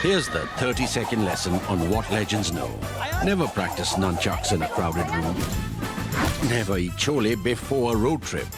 Here's the 30-second lesson on what legends know. Never practice nunchucks in a crowded room. Never eat chole before a road trip.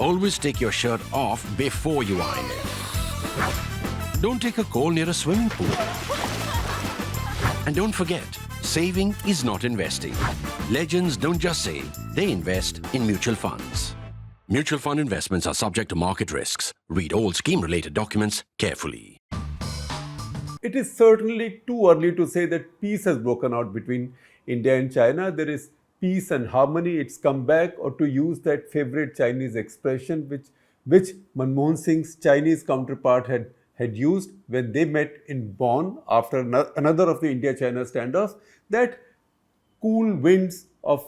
Always take your shirt off before you iron it. Don't take a call near a swimming pool. And don't forget, saving is not investing. Legends don't just save, they invest in mutual funds. Mutual fund investments are subject to market risks. Read all scheme-related documents carefully. It is certainly too early to say that peace has broken out between India and China. There is peace and harmony, it's come back, or to use that favorite Chinese expression which Manmohan Singh's Chinese counterpart had used when they met in Bonn after another of the India-China standoffs, that cool winds of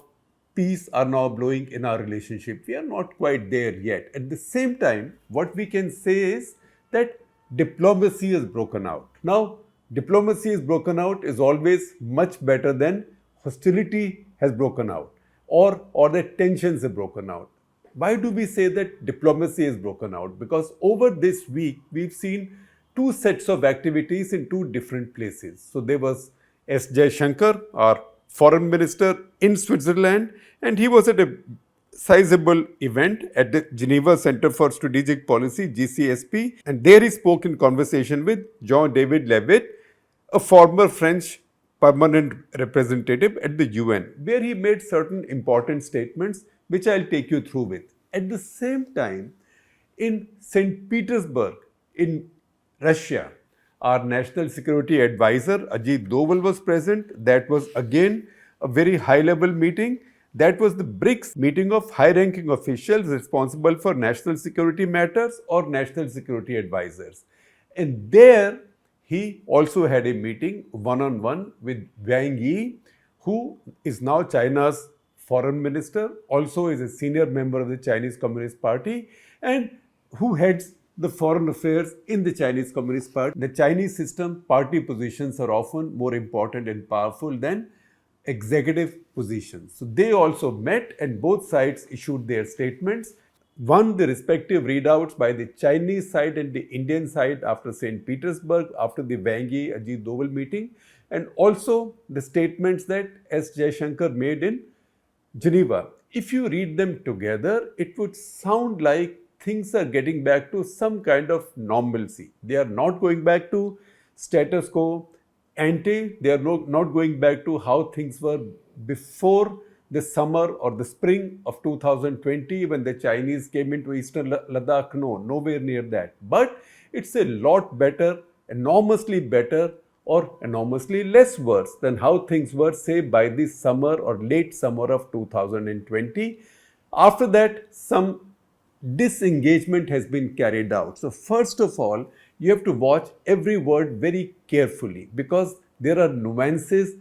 peace are now blowing in our relationship. We are not quite there yet. At the same time, what we can say is that diplomacy has broken out. Now, diplomacy is broken out is always much better than hostility has broken out or that tensions have broken out. Why do we say that diplomacy is broken out? Because over this week, we've seen two sets of activities in two different places. So there was S. Jaishankar, our foreign minister in Switzerland, and he was at a sizable event at the Geneva Center for Strategic Policy, GCSP, and there he spoke in conversation with Jean-David Levitt, a former French permanent representative at the UN, where he made certain important statements which I'll take you through with. At the same time, in St. Petersburg, in Russia, our National Security Advisor Ajit Doval was present. That was again a very high-level meeting. That was the BRICS meeting of high-ranking officials responsible for national security matters or national security advisors. And there, he also had a meeting one-on-one with Wang Yi, who is now China's foreign minister, also is a senior member of the Chinese Communist Party, and who heads the foreign affairs in the Chinese Communist Party. The Chinese system, party positions are often more important and powerful than executive positions. So they also met and both sides issued their statements. One, the respective readouts by the Chinese side and the Indian side after St. Petersburg, after the Wang Yi Ajit Doval meeting, and also the statements that S. Jaishankar made in Geneva. If you read them together, it would sound like things are getting back to some kind of normalcy. They are not going back to status quo ante. They are not going back to how things were before the summer or the spring of 2020 when the Chinese came into eastern Ladakh. No, nowhere near that. But it's a lot better, enormously better or enormously less worse than how things were, say, by the summer or late summer of 2020. After that, some disengagement has been carried out. So first of all, you have to watch every word very carefully because there are nuances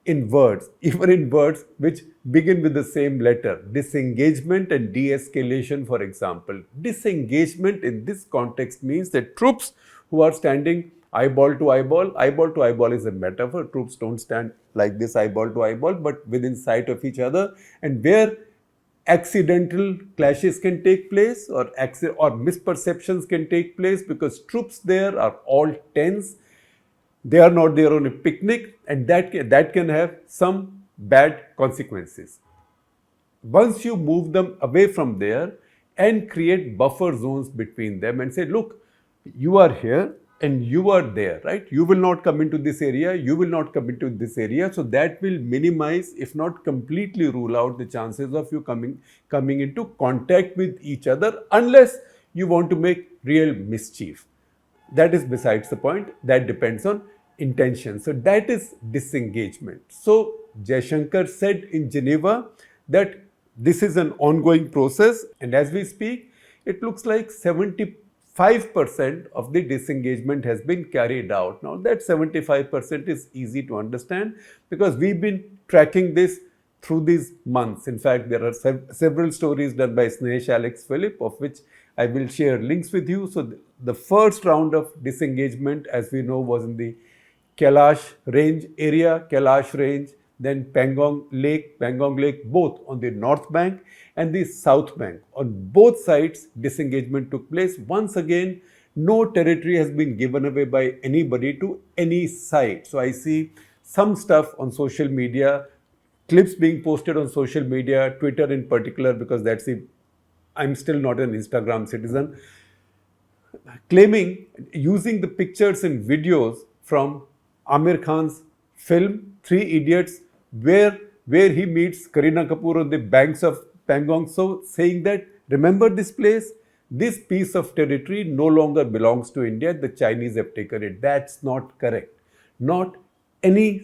in words, even in words which begin with the same letter. Disengagement and de-escalation, for example. Disengagement in this context means that troops who are standing eyeball to eyeball is a metaphor. Troops don't stand like this eyeball to eyeball, but within sight of each other, and where accidental clashes can take place or misperceptions can take place because troops there are all tense. They are not there on a picnic, and that can have some bad consequences. Once you move them away from there and create buffer zones between them and say, look, you are here and you are there, right? You will not come into this area, you will not come into this area. So that will minimize, if not completely rule out the chances of you coming into contact with each other unless you want to make real mischief. That is besides the point. That depends on intention. So that is disengagement. So Jaishankar said in Geneva that this is an ongoing process, and as we speak, it looks like 75% of the disengagement has been carried out. Now that 75% is easy to understand because we've been tracking this through these months. In fact, there are several stories done by Snehesh Alex Philip, of which I will share links with you. So the first round of disengagement, as we know, was in the Kailash Range area, Kailash Range, then Pangong Lake, both on the north bank and the south bank. On both sides, disengagement took place. Once again, No territory has been given away by anybody to any side. So I see some stuff on social media, clips being posted on social media, Twitter in particular, because I'm still not an Instagram citizen, claiming using the pictures and videos from Amir Khan's film Three Idiots, where he meets Kareena Kapoor on the banks of Pangong Tso, saying that remember this place, this piece of territory no longer belongs to India. The Chinese have taken it. That's not correct. Not any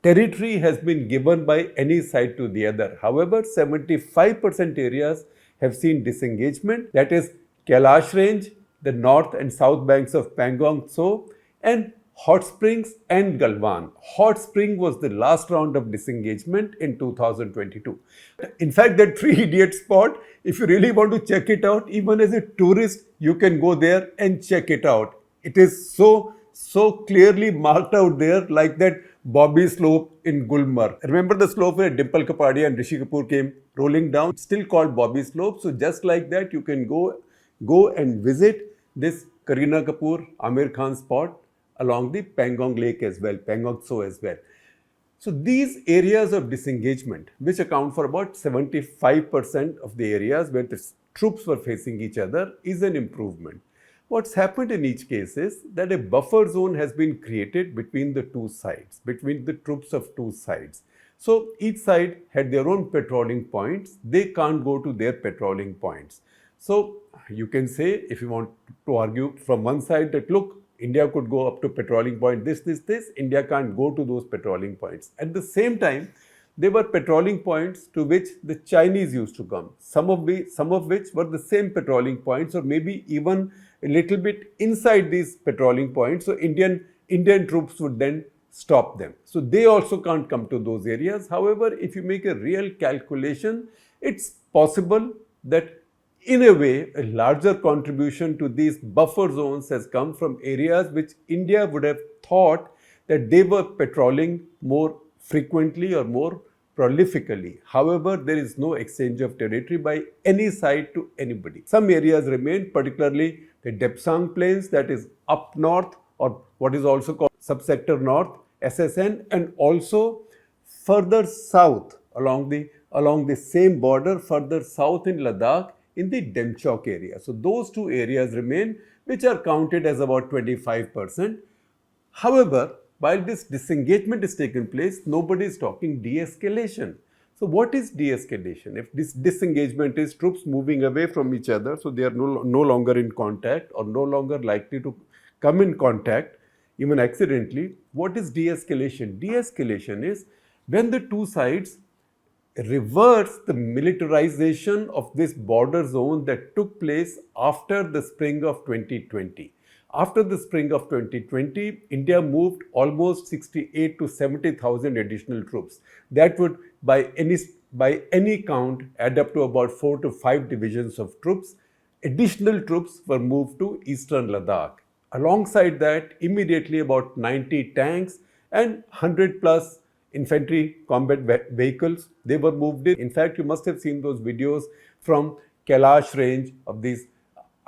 territory has been given by any side to the other. However, 75% areas have seen disengagement. That is Kailash Range, the north and south banks of Pangong Tso, and Hot Springs and Galwan. Hot Spring was the last round of disengagement in 2022. In fact, that Three Idiot spot, if you really want to check it out, even as a tourist, you can go there and check it out. It is so clearly marked out there, like that Bobby slope in Gulmarg. Remember the slope where Dimple Kapadia and Rishi Kapoor came rolling down? It's still called Bobby slope. So just like that, you can go and visit this Kareena Kapoor, Amir Khan spot along the Pangong Lake as well, Pangong Tso as well. So these areas of disengagement, which account for about 75% of the areas where the troops were facing each other, is an improvement. What's happened in each case is that a buffer zone has been created between the two sides, between the troops of two sides. So each side had their own patrolling points. They can't go to their patrolling points. So you can say, if you want to argue from one side that, look, India could go up to patrolling point this, India can't go to those patrolling points. At the same time, there were patrolling points to which the Chinese used to come, some of which were the same patrolling points, or maybe even a little bit inside these patrolling points. So Indian troops would then stop them. So they also can't come to those areas. However, if you make a real calculation, it's possible that in a way, a larger contribution to these buffer zones has come from areas which India would have thought that they were patrolling more frequently or more prolifically. However, there is no exchange of territory by any side to anybody. Some areas remain, particularly the Depsang Plains, that is up north, or what is also called subsector north, SSN, and also further south along the same border, further south in Ladakh, in the Demchok area. So those two areas remain, which are counted as about 25%. However, while this disengagement is taking place, nobody is talking de-escalation. So what is de-escalation? If this disengagement is troops moving away from each other, so they are no longer in contact or no longer likely to come in contact, even accidentally, what is de-escalation? De-escalation is when the two sides reverse the militarization of this border zone that took place after the spring of 2020. After the spring of 2020, India moved almost 68 to 70,000 additional troops. That would, by any count, add up to about 4 to 5 divisions of troops. Additional troops were moved to eastern Ladakh. Alongside that, immediately about 90 tanks and 100 plus infantry combat vehicles, they were moved in. In fact, you must have seen those videos from Kailash range of these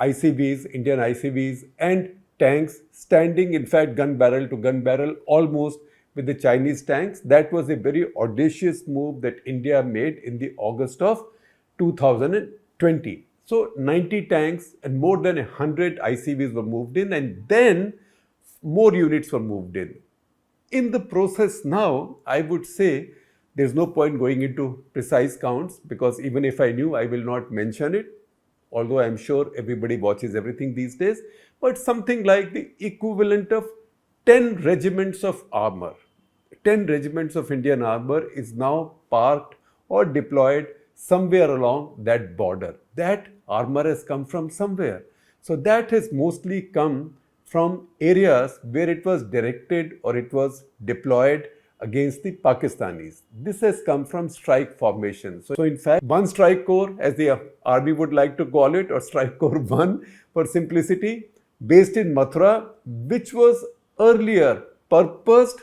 ICVs, Indian ICVs, and tanks standing, in fact, gun barrel to gun barrel almost with the Chinese tanks. That was a very audacious move that India made in the August of 2020. So 90 tanks and more than 100 ICVs were moved in, and then more units were moved in. In the process now, I would say there's no point going into precise counts, because even if I knew, I will not mention it, although I'm sure everybody watches everything these days. But something like the equivalent of 10 regiments of armor, 10 regiments of Indian armor is now parked or deployed somewhere along that border. That armor has come from somewhere. So that has mostly come from areas where it was directed or it was deployed against the Pakistanis. This has come from strike formation. So in fact, one strike corps, as the army would like to call it, or strike corps 1 for simplicity, based in Mathura, which was earlier purposed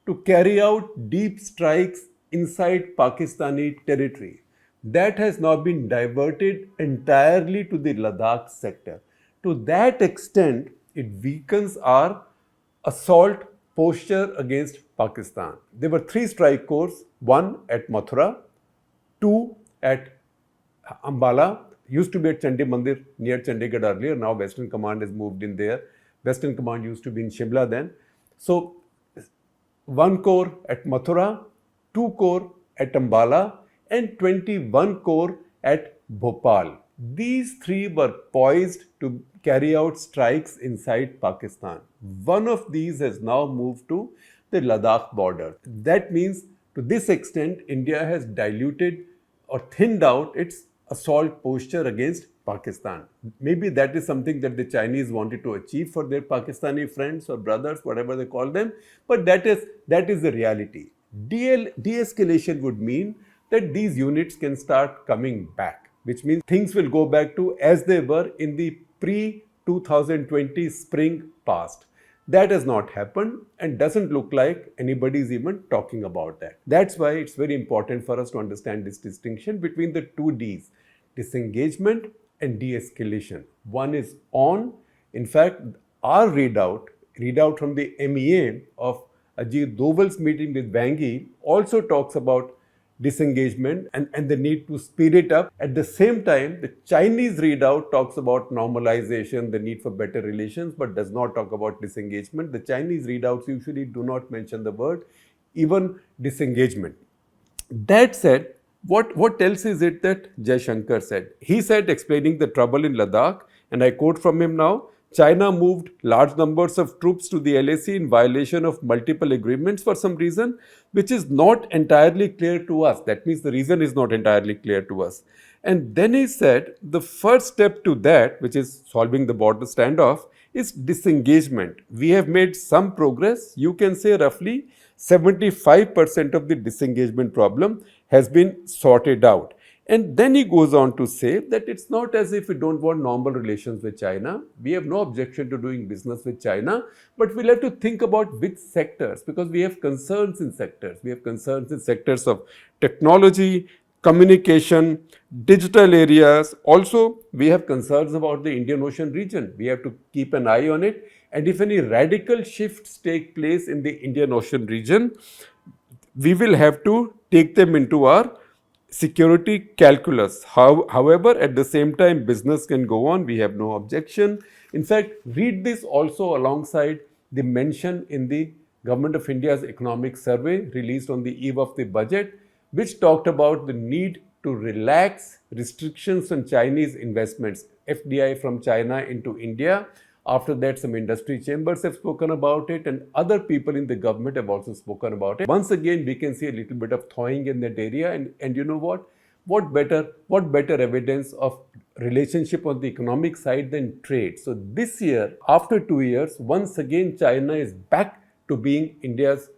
to carry out deep strikes inside Pakistani territory. That has now been diverted entirely to the Ladakh sector. To that extent, it weakens our assault posture against Pakistan. There were 3 strike corps, one at Mathura, 2 at Ambala, used to be at Chandi Mandir near Chandigarh earlier. Now Western Command has moved in there. Western Command used to be in Shimla then. So 1 corps at Mathura, 2 corps at Ambala, and 21 corps at Bhopal. These 3 were poised to carry out strikes inside Pakistan. One of these has now moved to the Ladakh border. That means to this extent, India has diluted or thinned out its assault posture against Pakistan. Maybe that is something that the Chinese wanted to achieve for their Pakistani friends or brothers, whatever they call them, but that is the reality. De-escalation would mean that these units can start coming back, which means things will go back to as they were in the pre-2020 spring past. That has not happened and doesn't look like anybody is even talking about that. That's why it's very important for us to understand this distinction between the 2 Ds, disengagement and de-escalation. One is on. In fact, our readout from the MEA of Ajit Doval's meeting with Wang Yi also talks about disengagement and the need to speed it up. At the same time, the Chinese readout talks about normalization, the need for better relations, but does not talk about disengagement. The Chinese readouts usually do not mention the word, even disengagement. That said, what else is it that Jaishankar said? He said, explaining the trouble in Ladakh, and I quote from him now, China moved large numbers of troops to the LAC in violation of multiple agreements for some reason, which is not entirely clear to us. That means the reason is not entirely clear to us. And then he said, the first step to that, which is solving the border standoff, is disengagement. We have made some progress. You can say roughly 75% of the disengagement problem has been sorted out. And then he goes on to say that it's not as if we don't want normal relations with China. We have no objection to doing business with China, but we'll have to think about which sectors, because we have concerns in sectors. We have concerns in sectors of technology, communication, digital areas. Also, we have concerns about the Indian Ocean region. We have to keep an eye on it. And if any radical shifts take place in the Indian Ocean region, we will have to take them into our security calculus. However, at the same time, business can go on. We have no objection. In fact, read this also alongside the mention in the Government of India's economic survey released on the eve of the budget, which talked about the need to relax restrictions on Chinese investments, FDI from China into India. After that, some industry chambers have spoken about it, and other people in the government have also spoken about it. Once again, we can see a little bit of thawing in that area, and you know what? What better evidence of relationship on the economic side than trade? So this year, after 2 years, once again, China is back to being India's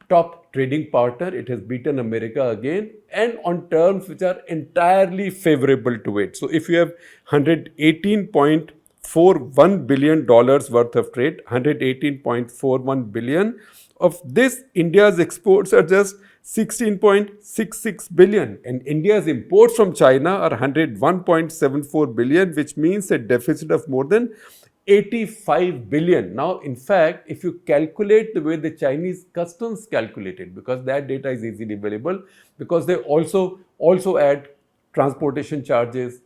top trading partner. It has beaten America again, and on terms which are entirely favorable to it. So if you have $118.41 billion worth of trade, 118.41 billion. Of this, India's exports are just 16.66 billion, and India's imports from China are 101.74 billion, which means a deficit of more than 85 billion. Now, in fact, if you calculate the way the Chinese customs calculated, because that data is easily available, because they also add transportation charges,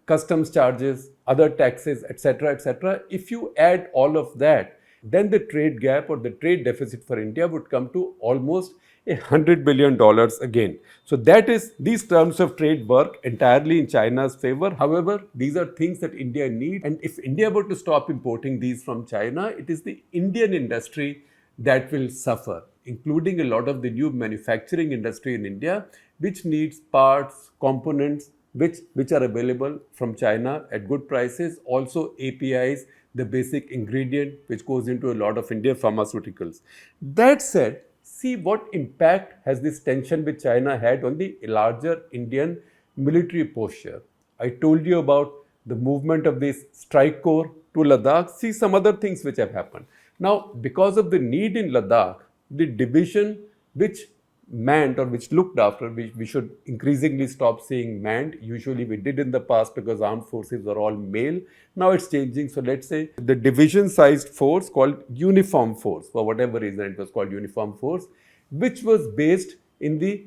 customs charges, other taxes, etc., etc. If you add all of that, then the trade gap or the trade deficit for India would come to almost $100 billion again. So that is, these terms of trade work entirely in China's favor. However, these are things that India needs. And if India were to stop importing these from China, it is the Indian industry that will suffer, including a lot of the new manufacturing industry in India, which needs parts, components, which are available from China at good prices. Also APIs, the basic ingredient which goes into a lot of Indian pharmaceuticals. That said, see what impact has this tension with China had on the larger Indian military posture. I told you about the movement of this strike corps to Ladakh. See some other things which have happened. Now, because of the need in Ladakh, the division which manned or which looked after, we should increasingly stop saying manned. Usually we did in the past because armed forces were all male. Now it's changing. So let's say the division-sized force called uniform force, for whatever reason it was called uniform force, which was based in the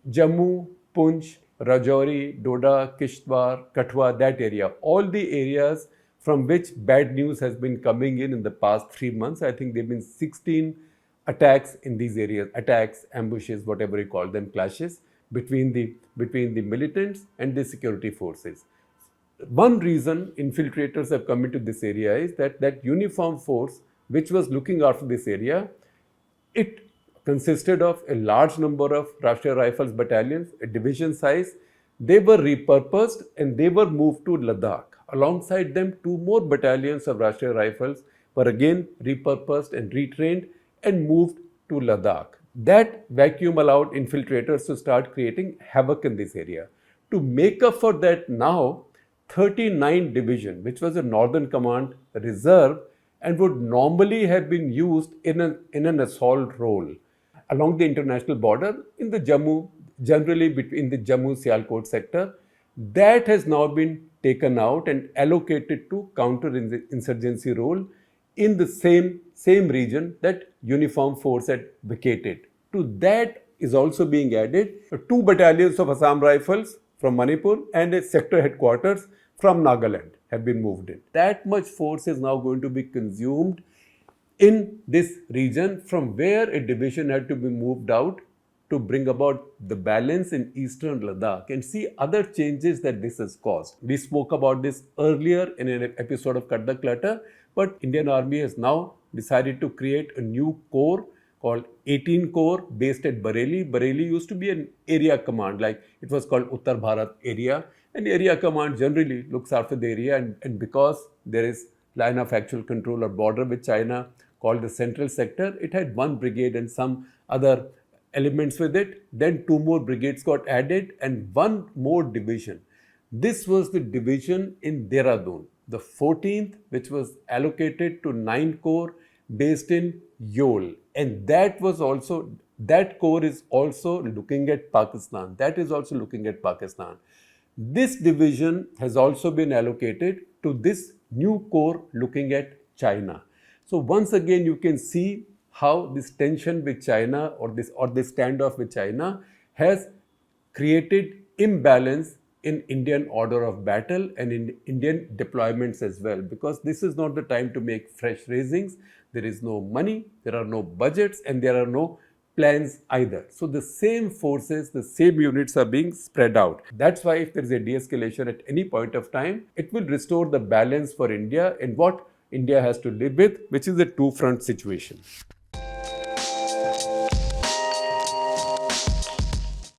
Jammu, Poonch, Rajouri, Doda, Kishtwar, Kathua, that area. All the areas from which bad news has been coming in the past 3 months. I think there have been 16 attacks in these areas, attacks, ambushes, whatever you call them, clashes between the militants and the security forces. One reason infiltrators have come into this area is that uniform force which was looking after this area, it consisted of a large number of Rashtriya Rifles battalions, a division size. They were repurposed and they were moved to Ladakh. Alongside them, 2 more battalions of Rashtriya Rifles were again repurposed and retrained and moved to Ladakh. That vacuum allowed infiltrators to start creating havoc in this area. To make up for that now, 39 Division, which was a Northern Command reserve and would normally have been used in an assault role along the international border in the Jammu, generally between the Jammu-Sialkot sector, that has now been taken out and allocated to counter-insurgency role in the same region that uniform force had vacated. To that is also being added 2 battalions of Assam Rifles from Manipur and a sector headquarters from Nagaland have been moved in. That much force is now going to be consumed in this region, from where a division had to be moved out to bring about the balance in eastern Ladakh, and see other changes that this has caused. We spoke about this earlier in an episode of Cut the Clutter, but Indian Army has now decided to create a new corps called 18 Corps based at Bareilly. Bareilly used to be an area command, like it was called Uttar Bharat area. And area command generally looks after the area, and because there is line of actual control or border with China called the central sector, it had 1 brigade and some other elements with it. Then 2 more brigades got added and 1 more division. This was the division in Dehradun, the 14th, which was allocated to 9 Corps based in Yol. And that corps is also looking at Pakistan. That is also looking at Pakistan. This division has also been allocated to this new corps looking at China. So once again, you can see how this tension with China or this standoff with China has created imbalance in Indian order of battle and in Indian deployments as well, because this is not the time to make fresh raisings. There is no money, there are no budgets, and there are no plans either. So the same forces, the same units are being spread out. That's why if there is a de-escalation at any point of time, it will restore the balance for India and what India has to live with, which is a 2-front situation.